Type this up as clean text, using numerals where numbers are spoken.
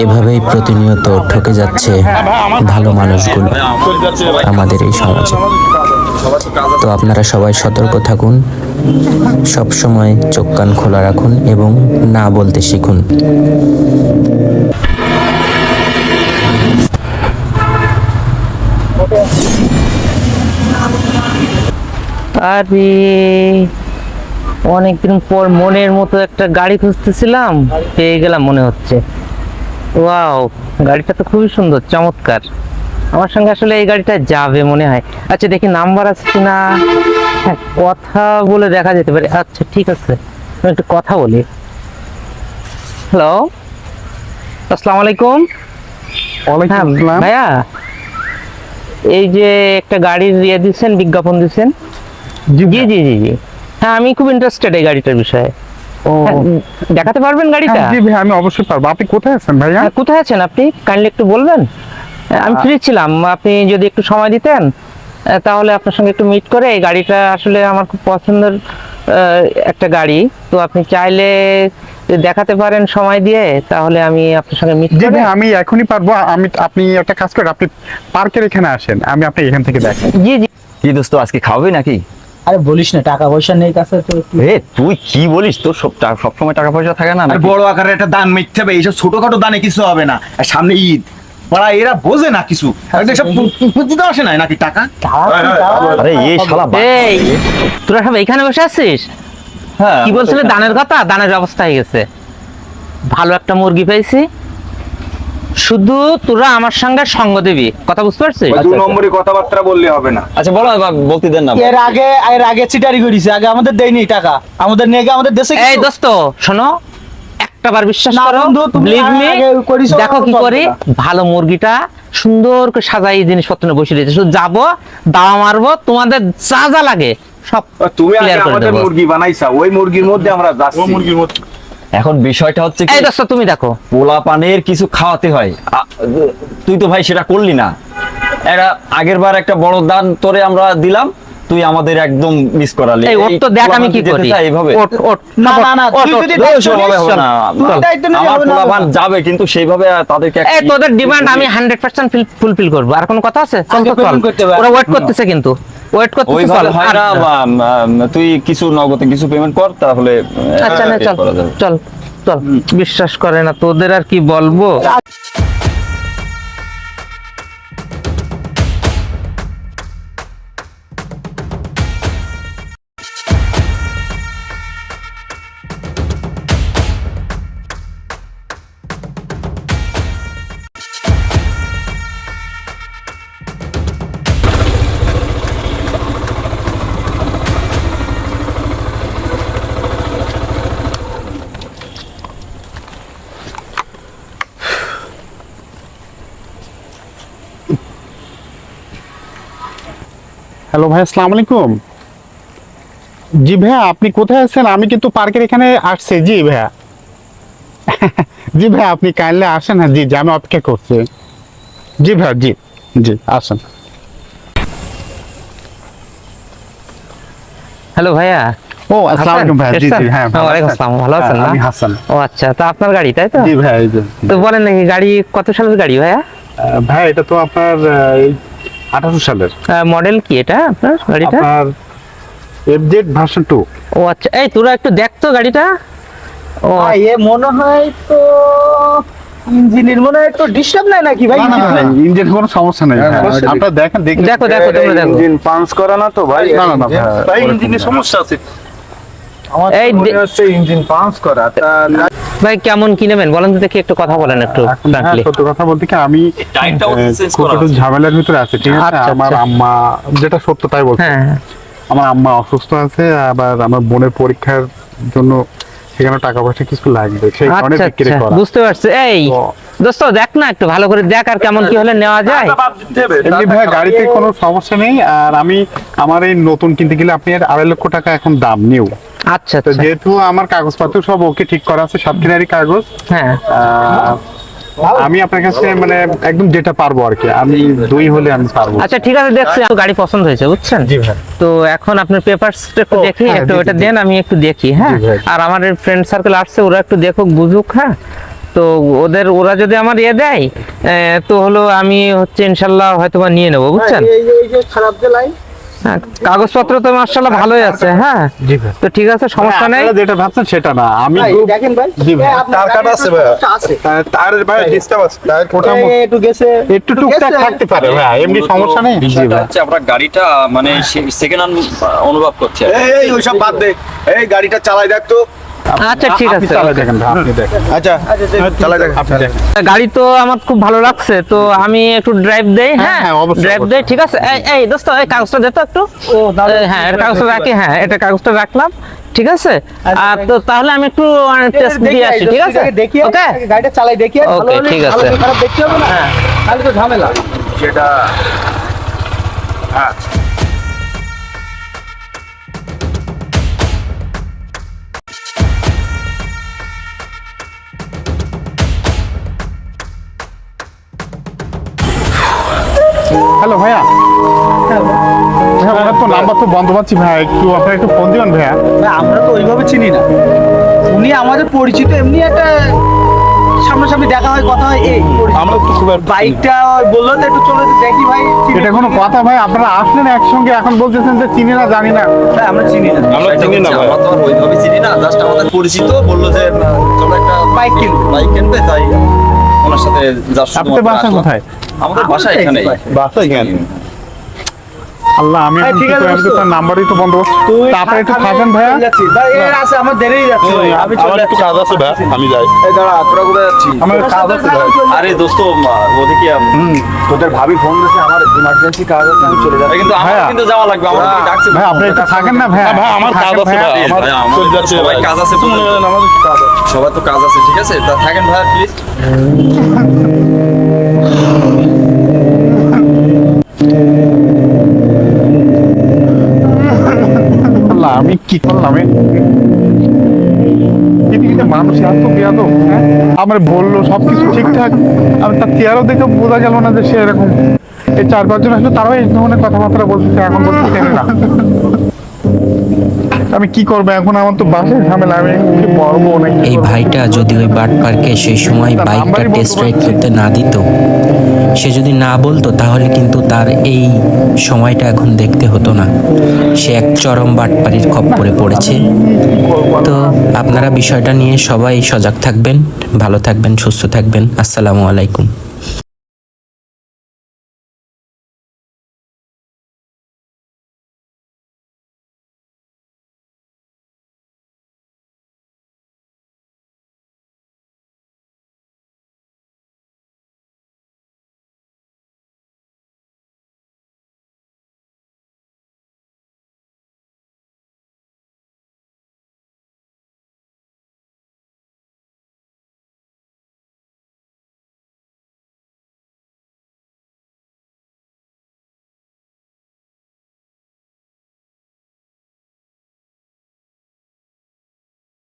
এভাবেই প্রতিনিয়ত ঠকে যাচ্ছে ভালো মানুষগুলো আমাদের এই সমাজে। তো আপনারা সবাই সতর্ক থাকুন, সব সময় চোখ কান খোলা রাখুন এবং না বলতে শিখুন। আরে অনেকদিন পর মনের মতো একটা গাড়ি খুঁজতেছিলাম, পেয়ে গেলাম মনে হচ্ছে। ওয়াও, গাড়িটা তো খুবই সুন্দর, চমৎকার। আমার সঙ্গে আসলে এই গাড়িটা যাবে মনে হয়। আচ্ছা দেখি নাম্বার আছে কিনা। হ্যাঁ, কথা বলে দেখা যেতে পারে। আচ্ছা ঠিক আছে, আমি একটু কথা বলি। হ্যালো, আসসালামু আলাইকুম। হ্যাঁ ভাইয়া, এই যে একটা গাড়ির দিচ্ছেন, বিজ্ঞাপন দিচ্ছেন। জি জি জি জি, হ্যাঁ আমি খুব ইন্টারেস্টেড এই গাড়িটার বিষয়ে। দেখাতে পারবেন গাড়িটা? জি ভাই, আমি অবশ্যই পারবো। আপনি কোথায় আছেন ভাইয়া? কোথায় আছেন আপনি, কাইন্ডলি একটু বলবেন? আমি ফ্রি ছিলাম, আপনি যদি একটু সময় দিতেন তাহলে আপনার সঙ্গে একটু মিট করে, এই গাড়িটা আসলে আমার খুব পছন্দের একটা গাড়ি। তো আপনি চাইলে দেখাতে পারেন সময় দিয়ে, তাহলে আমি আপনার সঙ্গে মিট জি করে। ভাই, আমি এখনই পারবো। আপনি একটা কাজ করেন, আপনি পার্কের এখানে আসেন, আমি আপনাকে এখান থেকে দেখাই। জি জি। কি দোস্ত, আজকে খাওয়াবি নাকি? আরে বলিস না, টাকা পয়সা নেই কাছে তো। তুই কি বলিস? তোর সবসময় টাকা পয়সা থাকে না? আর বড় আকারে একটা দান মিথ্যে হবে, এইসব ছোটখাটো দানে কিছু হবে না। আর সামনে ঈদ, বড়া এরা বোঝে না কিছু। এসব বুঝতে আসে না নাকি টাকা? আরে এই শালা এই তোরা সব এখানে বসে আছিস? হ্যাঁ, কি বলছিলে দানের কথা? দানের ব্যবস্থা হয়ে গেছে, ভালো একটা মুরগি পেয়েছি। শুধু তোরা আমার সঙ্গে সঙ্গ দিবি, কথা বুঝতে পারছিস? ওই 2 নম্বরই কথাবার্তা বললে হবে না। আচ্ছা বলো, বলতে দেন না। এর আগে চিটারি করিছে, আগে আমাদের দেয়নি টাকা, আমাদের নিয়ে গিয়ে আমাদের দেশে এই দোস্ত শোনো, একটাবার বিশ্বাস না করো, বন্ধু, তুমি believe me, আগে করিছো, দেখো কি চলবে করি। না। ভালো মুরগিটা সুন্দর করে সাজাই জিনিসপত্র নিয়ে বসে রয়েছে, শুধু যাবো, দাওয়া মারবো, তোমাদের যা যা লাগে সব তুমি আগে ক্লিয়ার করে আমাদের দেবো। মুরগি বানাইছা, ওই মুরগির মধ্যে আমরা যাচ্ছি। এখন বিষয়টা হচ্ছে কি, এই দোস্ত তুমি দেখো, পোলা পানের কিছু খাওয়াতে হয়। তুই তো ভাই সেটা করলি না। এরা আগের বার একটা বড় দান তোরে আমরা দিলাম, তুই আমাদের একদম মিস করালি। এই ওর তো দেখ আমি কি করি। এইভাবে ওট ওট না, না, না, তুই যদি দায়িত্ব নিস, তুই দায়িত্ব নিলে আমার হবে না, পোলা পান হবে না। যাবে, কিন্তু সেইভাবে তাদেরকে এই তোদের ডিমান্ড আমি 100% ফুলফিল করব। আর কোনো কথা আছে? চল আগে তো চল, payment করতে হবে। ওরা ওয়েট করতেছে, কিন্তু ওয়েট করতেছে। ওইভাবে চল হয় না। তুই কিছু নগদে কিছু পেমেন্ট কর, তাহলে আচ্ছা না, চল করা যাবে। চল চল। বিশ্বাস করে না, তোদের আর কি বলবো। হ্যালো ভাই, আসসালামু আলাইকুম। জি ভাইয়া, আপনি কোথায় আছেন? আমি কিন্তু পার্কের এখানে আসছি। জি ভাইয়া, জি ভাইয়া, আপনি কাইন্ডলি আসেন। হ্যাঁ জি জি, আমি অপেক্ষা করছি। জি ভাইয়া, জি জি, আসেন। হ্যালো ভাইয়া। ও আসসালামু আলাইকুম ভাইয়া। জি জি, হ্যাঁ ওয়ালাইকুম আসসালাম, ভালো আছেন না? আমি হাসান। ও আচ্ছা, তা আপনার গাড়ি তাই তো? জি ভাইয়া, এই যে। তো বলেন নাকি, গাড়ি কত সালের গাড়ি ভাইয়া? ভাই এটা তো আপনার 18 সালের। মডেল কি এটা আপনার গাড়িটা? আপনার FZ ভার্সন 2। ও আচ্ছা, এই তোরা একটু দেখ তো গাড়িটা। ও ভাই, এ মনে হয় তো ইঞ্জিনের মনে হয় একটু ডিস্টার্ব নাই নাকি ভাই? ইঞ্জিন কোনো সমস্যা নেই। আপনারা দেখেন, দেখো দেখো তোমরা দেখো। ইঞ্জিন পাঞ্চ করা না তো ভাই? না, না, না, ভাই ইঞ্জিনে সমস্যা আছে। আমার এই মনে হচ্ছে ইঞ্জিন পাঞ্চ করা। তা ভাই কেমন কি নেবেন বলেন তো দেখি, একটু কথা বলেন একটু এখন হ্যাঁ, frankly। সত্য কথা বলতে কি, আমি খুব একটু ঝামেলার ভিতরে আছি। ঠিক আছে, আচ্ছা, আমার আচ্ছা। আম্মা, যেটা সত্য তাই বলছি, হ্যাঁ আমার আম্মা অসুস্থ আছে, আবার আমার বোনের পরীক্ষার জন্য সেখানে টাকা পয়সা কিছু লাগবে, সেই কারণে আচ্ছা বিক্রি আচ্ছা, করা। বুঝতে পারছি। এই দোস্ত দেখ না, একটু ভালো করে দেখ, আর কেমন কি হলে নেওয়া যায়। এমনি ভাই গাড়িতে কোনো সমস্যা নেই। আর আমি আমার এই নতুন কিনতে গেলে আপনি 2.5 লক্ষ টাকা এখন দাম নিউ। আচ্ছা তো আচ্ছা, যেহেতু আমার কাগজপত্র সব ওকে ঠিক করা আছে, সাতক্ষীরারই কাগজ, হ্যাঁ আমি আপনার কাছে মানে একদম যেটা পারবো আর কি, আমি 2 হলে আমি পারবো। আচ্ছা ঠিক আছে, দেখছি আমার গাড়ি পছন্দ হয়েছে বুঝছেন। জি ভাই। তো এখন আপনার পেপারসটা একটু দেখি, হ্যাঁ, একটু জি, ওটা জি, দেন, আমি একটু দেখি। হ্যাঁ, জি ভাই। আর আমার ফ্রেন্ড সার্কেল আসছে, ওরা একটু দেখুক বুঝুক। হ্যাঁ, তো ওরা যদি আমার ইয়ে দেয় তো হলো আমি হচ্ছে ইনশাল্লাহ হয়তো বা নিয়ে নেবো, বুঝছেন? এই যে খারাপ যে লাইন, হ্যাঁ, কাগজপত্র তো মার্শাল্লাহ ভালোই আছে। হ্যাঁ জি ভাই। তো ঠিক আছে, সমস্যা নেই। আপনারা যেটা ভাবছেন সেটা না, আমি ভাই খুব- দেখেন ভাই, জি ভাই। তার কাটা আছে ভাই। আছে তার ভাই ডিস্টার্ব আছে, ওটা একটু গেছে, একটু টুকটাক থাকতে পারে ভাই, এমনি সমস্যা নেই। বিষয়টা হচ্ছে আমরা গাড়িটা মানে সেকেন্ড হ্যান্ড অনুভব করছি আর কি। এই ওইসব বাদ দে, এই গাড়িটা চালাই দেখ তো। আচ্ছা ঠিক আপনি আছে। চালাই দেখেন ভাই, আপনি দেখেন। আচ্ছা চালাই দেখ। আপনি দেখেন। গাড়ি তো আমার খুব ভালো লাগছে, তো আমি একটু ড্রাইভ দেই। হ্যাঁ হ্যাঁ, অবশ্যই, ড্রাইভ দেই, ঠিক আছে। এই দোস্ত, এই কাগজটা দে তো একটু। হ্যাঁ এটা কাগজটা রাখি, হ্যাঁ এটা কাগজটা রাখলাম, ঠিক আছে। আর তো তাহলে আমি একটু টেস্ট দিয়ে আসি, ঠিক আছে? দেখি ওকে গাড়িটা চালাই দেখি, ভালো Okay, হলে ঠিক ভালো আছে। কি খারাপ দেখতে হবে না, তাহলে তো ঝামেলা। সেটা হ্যালো ভাইয়া, ভাইয়া ওনার তো নাম্বার তো বন্ধ পাচ্ছি ভাই, একটু আপনারা একটু ফোন দিবেন ভাইয়া। ভাই, আমরা তো ওইভাবে চিনি না, উনি আমাদের পরিচিত, এমনি একটা সামনাসামনি দেখা হয়, কথা হয়, এই আমরা তো খুব বাইকটা বললো তো একটু চলে তো দেখি ভাই, চিনি এটা কোনো কথা ভাই, আপনারা আসলেন একসঙ্গে, এখন বলতেছেন যে চিনি না জানি না। ভাই, আমরা চিনি না আমরা চিনি না, আমরা তো আর ওইভাবে চিনি না, জাস্ট আমাদের পরিচিত বললো যে চলো একটা বাইক কিনবো। বাইক কিনবে, তাই ওনার সাথে যার আপনাদের বাসা কোথায়? আমাদের বাসা এখানে। বাসায় কেন? আল্লাহ, আমি ভাই, এখন ঠিক কি আছে, করি? আমি তো দোস্ত। তার নাম্বারই তো বন্ধ। তারপরে একটু আমি থাকেন ভাইয়া। যাচ্ছি। ভাই, এর আছে, আমার দেরি হয়ে যাচ্ছে ভাই, আমি চলে যাচ্ছি। কাজ আছে ভাইয়া, আমি যাই। এই দাঁড়া, তোরা কোথায় যাচ্ছিস? আমার কাজ আছে ভাই। আরে দোস্ত, ওদিকে তোদের ভাবি ফোন দিয়েছে, আমার ইমার্জেন্সি কাজ আছে, আমি চলে যাচ্ছি। কিন্তু আমার ভাইয়া। কিন্তু যাওয়া লাগবে, আমার কি ডাকছে ভাই আপনি একটু থাকেন না ভাইয়া। ভাই, আমার কাজ আছে ভাই, আমার সবাই কাজ আছে, সবার তো কাজ আছে, ঠিক আছে? তা থাকেন ভাই প্লিজ। আল্লাহ, আমি কি করলাম? পৃথিবীতে মানুষ এত বেয়াদব, হ্যাঁ? আমার বললো সবকিছু ঠিকঠাক, আমি তার চেয়ারও দেখে বোঝা গেল না যে সে এরকম। এই 4-5 জন আসলে তারাও এই ধরনের কথাবার্তা বলতেছে, এখন বলতে চেনে না। আমি কি করবো এখন? আমার তো বাসে ঝামেলা, আমি কি পড়বো নাকি? এই ভাইটা যদি ওই বাট পার্কে সেই সময় বাইকটা টেস্ট রাইড করতে না দিত, সে যদি না বলতো, তাহলে কিন্তু তার এই সময়টা এখন দেখতে হতো না। সে এক চরম বাটপাড়ির খপ্পরে পড়েছে। তো আপনারা বিষয়টা নিয়ে সবাই সজাগ থাকবেন, ভালো থাকবেন, সুস্থ থাকবেন। আসসালামু আলাইকুম।